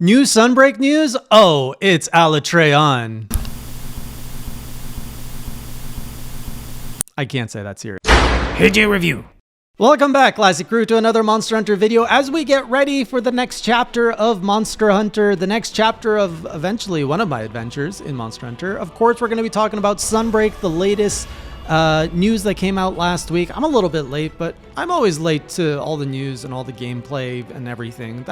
New Sunbreak news? Oh, it's Alatreon. I can't say that serious. HJ Review. Welcome back, Classic Crew, to another Monster Hunter video as we get ready for the next chapter of Monster Hunter, the next chapter of eventually one of my adventures in Monster Hunter. Of course, we're going to be talking about Sunbreak, the latest news that came out last week. I'm a little bit late, but I'm always late to all the news and all the gameplay and everything.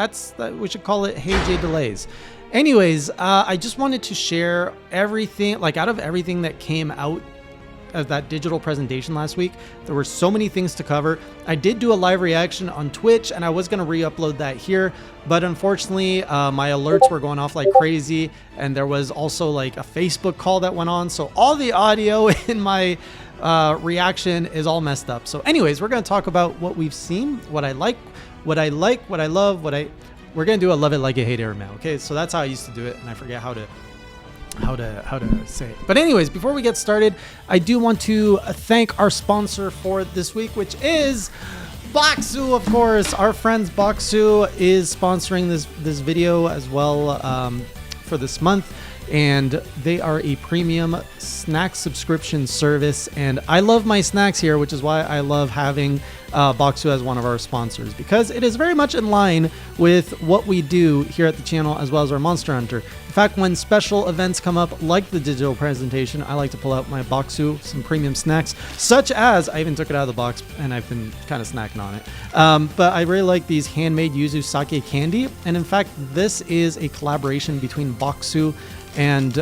We should call it Hey J delays. Anyways, I just wanted to share everything, like out of everything that came out of that digital presentation last week. There were so many things to cover. I did do a live reaction on Twitch and I was going to re-upload that here, but unfortunately my alerts were going off like crazy, and there was also like a Facebook call that went on, so all the audio in my reaction is all messed up. So anyways, we're going to talk about what we've seen, what I like, what I love, we're going to do a love it, like it, hate it, or now. Okay, so that's how I used to do it, and I forget how to say it. But anyways, before we get started, I do want to thank our sponsor for this week, which is Boxu. Of course, our friends Boxu is sponsoring this video as well for this month, and they are a premium snack subscription service, and I love my snacks here, which is why I love having Boxu as one of our sponsors, because it is very much in line with what we do here at the channel as well as our Monster Hunter. In fact, when special events come up like the digital presentation, I like to pull out my Boxu, some premium snacks, such as, I even took it out of the box and I've been kind of snacking on it. But I really like these handmade yuzu sake candy, and in fact this is a collaboration between Boxu and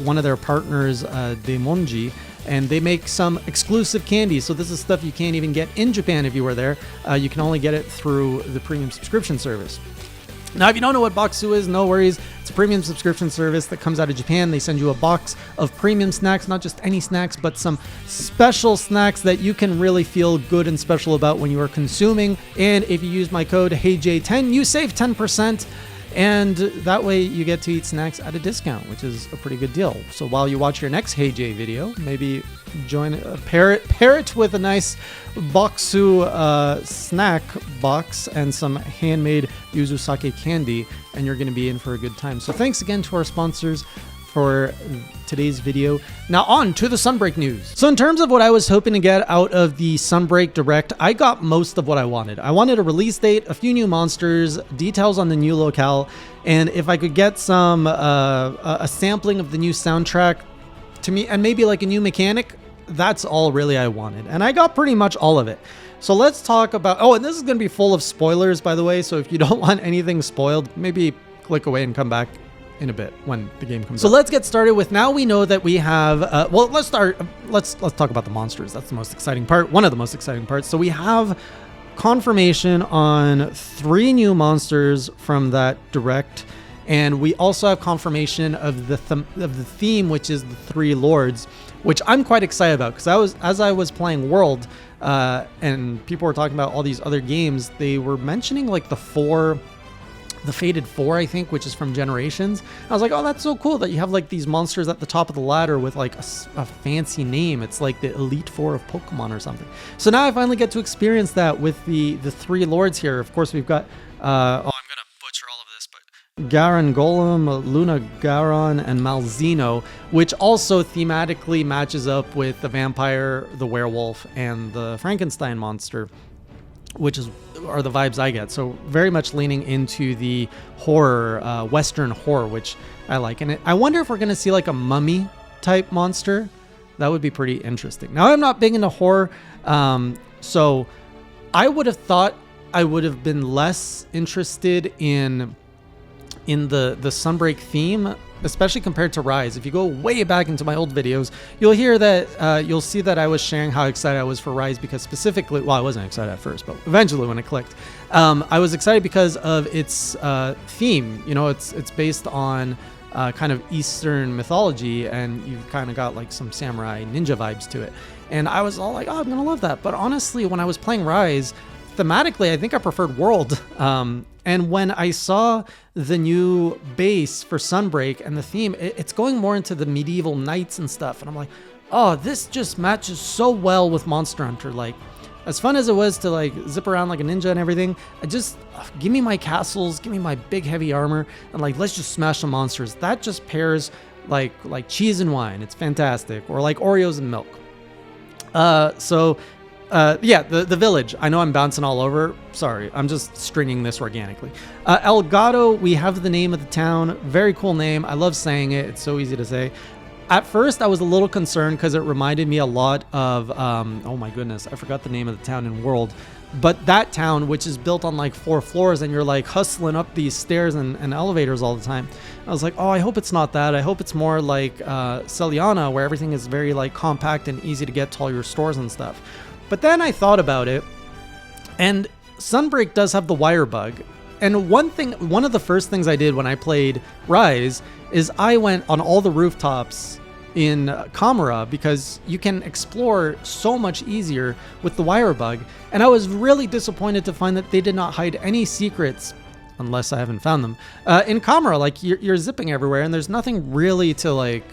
one of their partners, Demonji, and they make some exclusive candy. So this is stuff you can't even get in Japan if you were there. You can only get it through the premium subscription service. Now, if you don't know what Boxu is, no worries. It's a premium subscription service that comes out of Japan. They send you a box of premium snacks, not just any snacks, but some special snacks that you can really feel good and special about when you are consuming. And if you use my code HeyJ10, you save 10%. And that way you get to eat snacks at a discount, which is a pretty good deal. So while you watch your next Hey J video, maybe pair it with a nice Boxu snack box and some handmade yuzu sake candy, and you're going to be in for a good time. So thanks again to our sponsors for today's video. Now on to the Sunbreak news. So in terms of what I was hoping to get out of the Sunbreak Direct, I got most of what I wanted. I wanted a release date, a few new monsters, details on the new locale, and if I could get some a sampling of the new soundtrack to me, and maybe like a new mechanic, that's all really I wanted. And I got pretty much all of it. So let's talk about, oh, and this is going to be full of spoilers, by the way, so if you don't want anything spoiled, maybe click away and come back in a bit when the game comes out. So let's get started with, now we know that we have well, let's talk about the monsters. That's the most exciting part, one of the most exciting parts. So we have confirmation on 3 new monsters from that direct, and we also have confirmation of the theme, which is the 3 lords, which I'm quite excited about, because as I was playing World and people were talking about all these other games, they were mentioning like the Fated 4, I think, which is from Generations. I was like, oh, that's so cool that you have like these monsters at the top of the ladder with like a fancy name. It's like the Elite 4 of Pokemon or something. So now I finally get to experience that with the 3 lords here. Of course, we've got, oh, I'm going to butcher all of this, but Garon Golem, Luna Garon, and Malzeno, which also thematically matches up with the vampire, the werewolf, and the Frankenstein monster, which are the vibes I get. So very much leaning into the horror, Western horror, which I like. And I wonder if we're going to see like a mummy type monster. That would be pretty interesting. Now, I'm not big into horror, so I would have thought I would have been less interested in the Sunbreak theme, especially compared to Rise. If you go way back into my old videos, you'll hear that, you'll see that I was sharing how excited I was for Rise, because specifically, well, I wasn't excited at first, but eventually when it clicked, I was excited because of its theme. You know, it's based on kind of Eastern mythology, and you've kind of got like some samurai ninja vibes to it. And I was all like, oh, I'm gonna love that. But honestly, when I was playing Rise, thematically, I think I preferred World. And when I saw the new base for Sunbreak and the theme, it's going more into the medieval knights and stuff. And I'm like, oh, this just matches so well with Monster Hunter. Like, as fun as it was to like zip around like a ninja and everything, I just give me my castles, give me my big heavy armor, and like let's just smash the monsters. That just pairs like cheese and wine. It's fantastic. Or like Oreos and milk. Yeah, the village. I know I'm bouncing all over. Sorry, I'm just stringing this organically. Elgado, we have the name of the town. Very cool name. I love saying it. It's so easy to say. At first, I was a little concerned because it reminded me a lot of, oh my goodness, I forgot the name of the town in World. But that town, which is built on like 4 floors, and you're like hustling up these stairs and elevators all the time. I was like, oh, I hope it's not that. I hope it's more like Celiana, where everything is very like compact and easy to get to all your stores and stuff. But then I thought about it, and Sunbreak does have the wire bug. And one of the first things I did when I played Rise is I went on all the rooftops in Camera because you can explore so much easier with the wire bug. And I was really disappointed to find that they did not hide any secrets, unless I haven't found them, in Camera. Like you're zipping everywhere and there's nothing really to like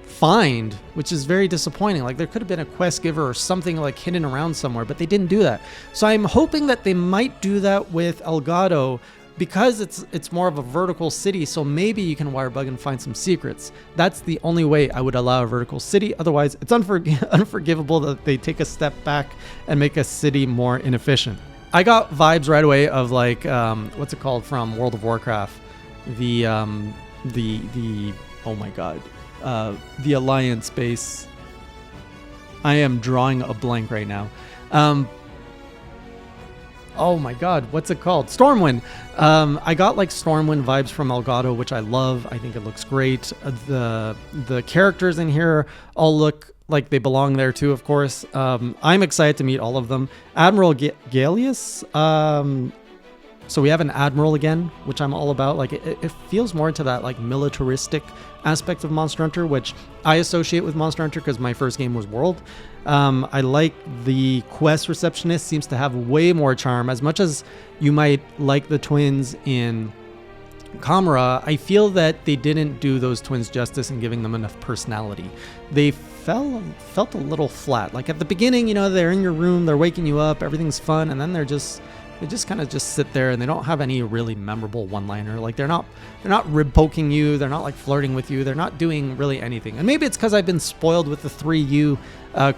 find, which is very disappointing. Like there could have been a quest giver or something like hidden around somewhere, but they didn't do that. So I'm hoping that they might do that with Elgado, because it's more of a vertical city, so maybe you can wire bug and find some secrets. That's the only way I would allow a vertical city. Otherwise, it's unforgivable that they take a step back and make a city more inefficient. I got vibes right away of like, what's it called from World of Warcraft? The oh my god, the Alliance base. I am drawing a blank right now. Oh my god, what's it called? Stormwind. I got like Stormwind vibes from Elgado, which I love. I think it looks great. The characters in here all look like they belong there too, of course. I'm excited to meet all of them. Admiral Gallius. So we have an admiral again, which I'm all about. Like it feels more into that like militaristic aspect of Monster Hunter, which I associate with Monster Hunter because my first game was World. I like the quest receptionist, seems to have way more charm. As much as you might like the twins in Camera, I feel that they didn't do those twins justice in giving them enough personality. They felt a little flat. Like at the beginning, you know, they're in your room, they're waking you up, everything's fun, and then they just kind of just sit there and they don't have any really memorable one-liner. Like they're not rib poking you, they're not like flirting with you, they're not doing really anything. And maybe it's because I've been spoiled with the 3U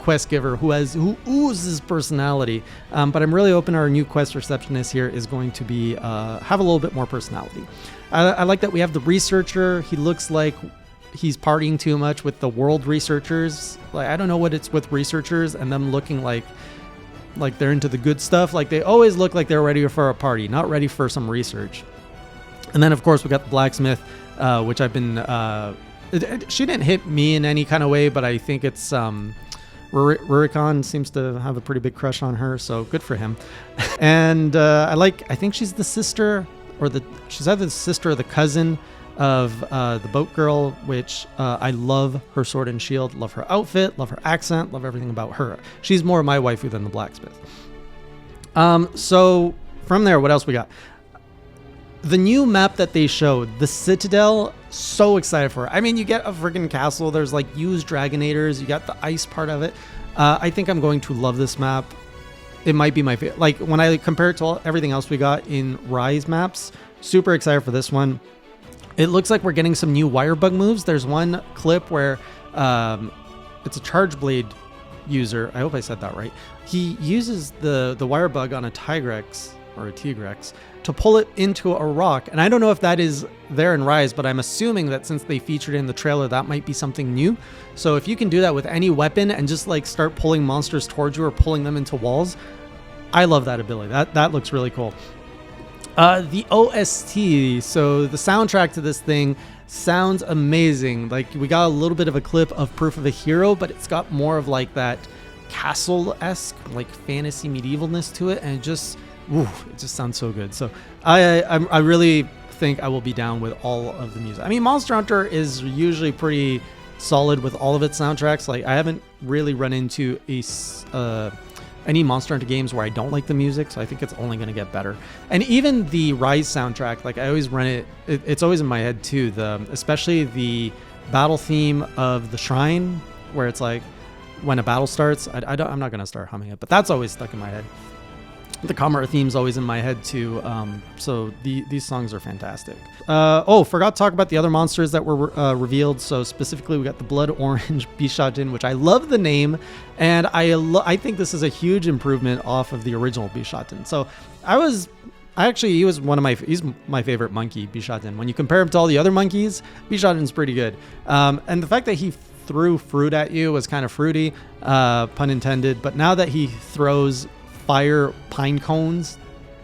quest giver who oozes personality. But I'm really hoping our new quest receptionist here is going to be have a little bit more personality. I like that we have the researcher. He looks like he's partying too much with the world researchers. Like I don't know what it's with researchers and them looking like they're into the good stuff. Like they always look like they're ready for a party, not ready for some research. And then of course we got the blacksmith, which I've been, she didn't hit me in any kind of way, but I think it's, Rurikon seems to have a pretty big crush on her, so good for him. And I think she's the sister, she's either the sister or the cousin of the boat girl, which I love her sword and shield, love her outfit, love her accent, love everything about her. She's more my waifu than the blacksmith. So from there, what else we got? The new map that they showed, the Citadel, so excited for it. I mean, you get a freaking castle, there's like used Dragonators, you got the ice part of it. I think I'm going to love this map. It might be my favorite. Like when I compare it to everything else we got in Rise maps, super excited for this one. It looks like we're getting some new wire bug moves. There's one clip where it's a charge blade user. I hope I said that right. He uses the wire bug on a Tigrex or a Tigrex to pull it into a rock. And I don't know if that is there in Rise, but I'm assuming that since they featured it in the trailer, that might be something new. So if you can do that with any weapon and just like start pulling monsters towards you or pulling them into walls, I love that ability. That looks really cool. The OST, so the soundtrack to this thing sounds amazing. Like we got a little bit of a clip of Proof of a Hero, but it's got more of like that castle-esque, like fantasy medievalness to it, and it just sounds so good. So I really think I will be down with all of the music. I mean, Monster Hunter is usually pretty solid with all of its soundtracks. Like I haven't really run into any Monster Hunter games where I don't like the music, so I think it's only going to get better. And even the Rise soundtrack, like I always run it's always in my head too, especially the battle theme of the shrine, where it's like when a battle starts. I'm not going to start humming it, but that's always stuck in my head. The Kamara theme's always in my head too. So these songs are fantastic. Forgot to talk about the other monsters that were revealed. So specifically, we got the Blood Orange Bishaten, which I love the name, and I think this is a huge improvement off of the original Bishaten. So he's my favorite monkey, Bishaten. When you compare him to all the other monkeys, Bishaten's pretty good. And the fact that he threw fruit at you was kind of fruity, pun intended. But now that he throws fire pine cones,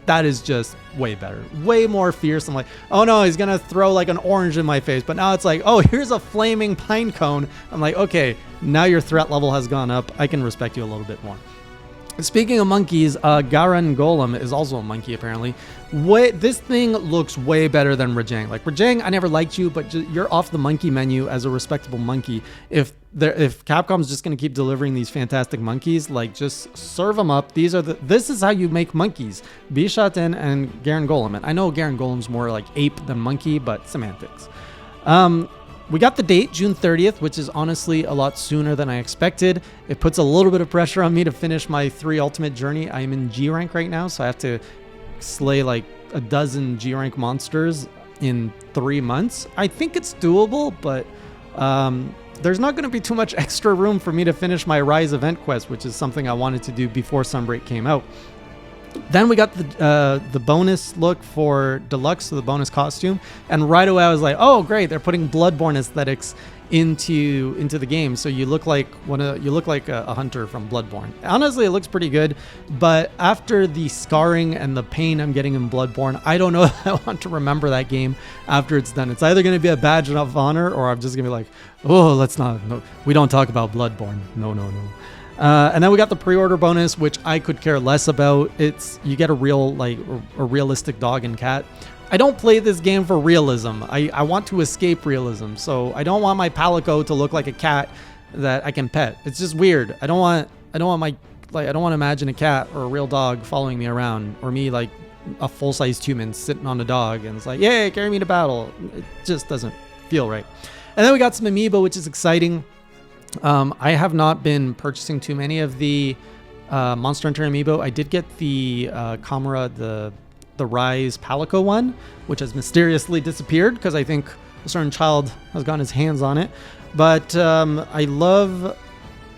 that is just way better, way more fierce. I'm like, oh no, he's gonna throw like an orange in my face, but now it's like, oh, here's a flaming pine cone. I'm like, okay, now your threat level has gone up. I can respect you a little bit more. Speaking of monkeys, Garen Golem is also a monkey apparently. This thing looks way better than Rajang. Like Rajang, I never liked you, but you're off the monkey menu as a respectable monkey. If Capcom's just gonna keep delivering these fantastic monkeys, like just serve them up. This is how you make monkeys: Bishaten and Garen Golem. And I know Garen Golem's more like ape than monkey, but semantics. We got the date, June 30th, which is honestly a lot sooner than I expected. It puts a little bit of pressure on me to finish my 3 ultimate journey. I'm in G rank right now, so I have to slay like a dozen G rank monsters in 3 months. I think it's doable, but there's not going to be too much extra room for me to finish my Rise event quest, which is something I wanted to do before Sunbreak came out. Then we got the bonus look for Deluxe, so the bonus costume, and right away I was like, oh great, they're putting Bloodborne aesthetics into the game, so you look like a hunter from Bloodborne. Honestly, it looks pretty good, but after the scarring and the pain I'm getting in Bloodborne, I don't know if I want to remember that game after it's done. It's either going to be a badge of honor, or I'm just going to be like, oh, we don't talk about Bloodborne. No. And then we got the pre-order bonus, which I could care less about. You get a realistic dog and cat. I don't play this game for realism. I want to escape realism. So I don't want my Palico to look like a cat that I can pet. It's just weird. I don't want to imagine a cat or a real dog following me around, or me like a full-sized human sitting on a dog and it's like, yay, carry me to battle. It just doesn't feel right. And then we got some amiibo, which is exciting. I have not been purchasing too many of the Monster Hunter amiibo. I did get the Kamara, the Rise Palico one, which has mysteriously disappeared because I think a certain child has gotten his hands on it. But I love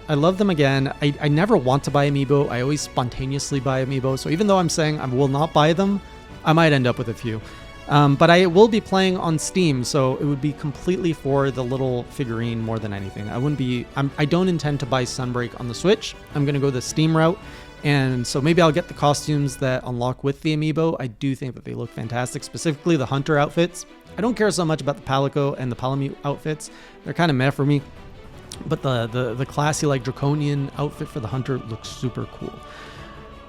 them again. I never want to buy amiibo. I always spontaneously buy amiibo. So even though I'm saying I will not buy them, I might end up with a few. But I will be playing on Steam, so it would be completely for the little figurine more than anything. I don't intend to buy Sunbreak on the Switch. I'm going to go the Steam route, and so maybe I'll get the costumes that unlock with the amiibo. I do think that they look fantastic, specifically the Hunter outfits. I don't care so much about the Palico and the Palamute outfits. They're kind of meh for me, but the classy like Draconian outfit for the Hunter looks super cool.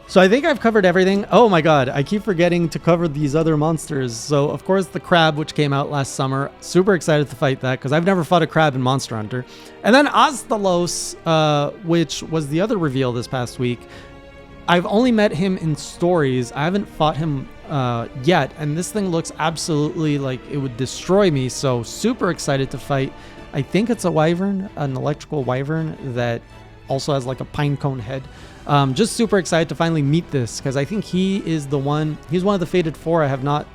So I think I've covered everything. Oh my god, I keep forgetting to cover these other monsters. So of course the crab, which came out last summer. Super excited to fight that because I've never fought a crab in Monster Hunter. And then Astalos, which was the other reveal this past week. I've only met him in stories. I haven't fought him yet, and this thing looks absolutely like it would destroy me. So super excited to fight. I think it's a wyvern, an electrical wyvern that also has like a pine cone head. Just super excited to finally meet this because I think he's one of the Fated 4 I have not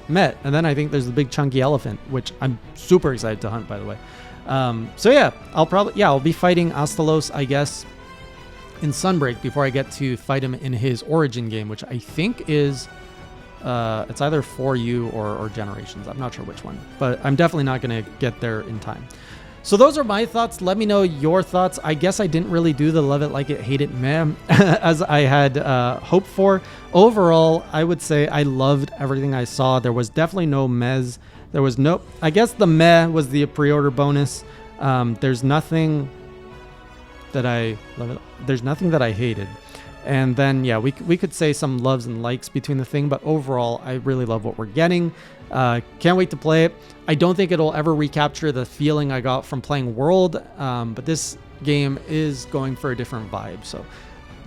met. And then I think there's the big chunky elephant, which I'm super excited to hunt, by the way. So yeah, I'll be fighting Astalos, I guess, in Sunbreak before I get to fight him in his origin game, which I think is, it's either 4U or Generations. I'm not sure which one, but I'm definitely not going to get there in time. So those are my thoughts. Let me know your thoughts. I guess I didn't really do the love it, like it, hate it meh as I had hoped for. Overall, I would say I loved everything I saw. There was definitely no mehs. I guess the meh was the pre-order bonus. There's nothing that I hated. And then, yeah, we could say some loves and likes between the thing, but overall, I really love what we're getting. Can't wait to play it. I don't think it'll ever recapture the feeling I got from playing World, but this game is going for a different vibe. So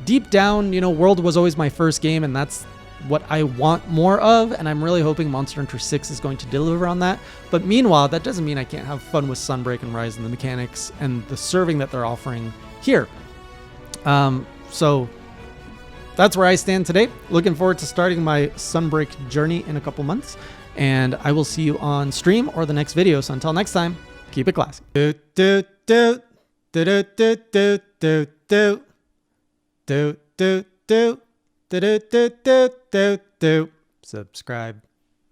deep down, World was always my first game, and that's what I want more of, and I'm really hoping Monster Hunter 6 is going to deliver on that. But meanwhile, that doesn't mean I can't have fun with Sunbreak and Rise and the mechanics and the serving that they're offering here. So that's where I stand today. Looking forward to starting my Sunbreak journey in a couple months. And I will see you on stream or the next video. So until next time, keep it classy. Do, do, do, do, do, do, do, do, do, do, do, do, do, do, do, do, do. Subscribe.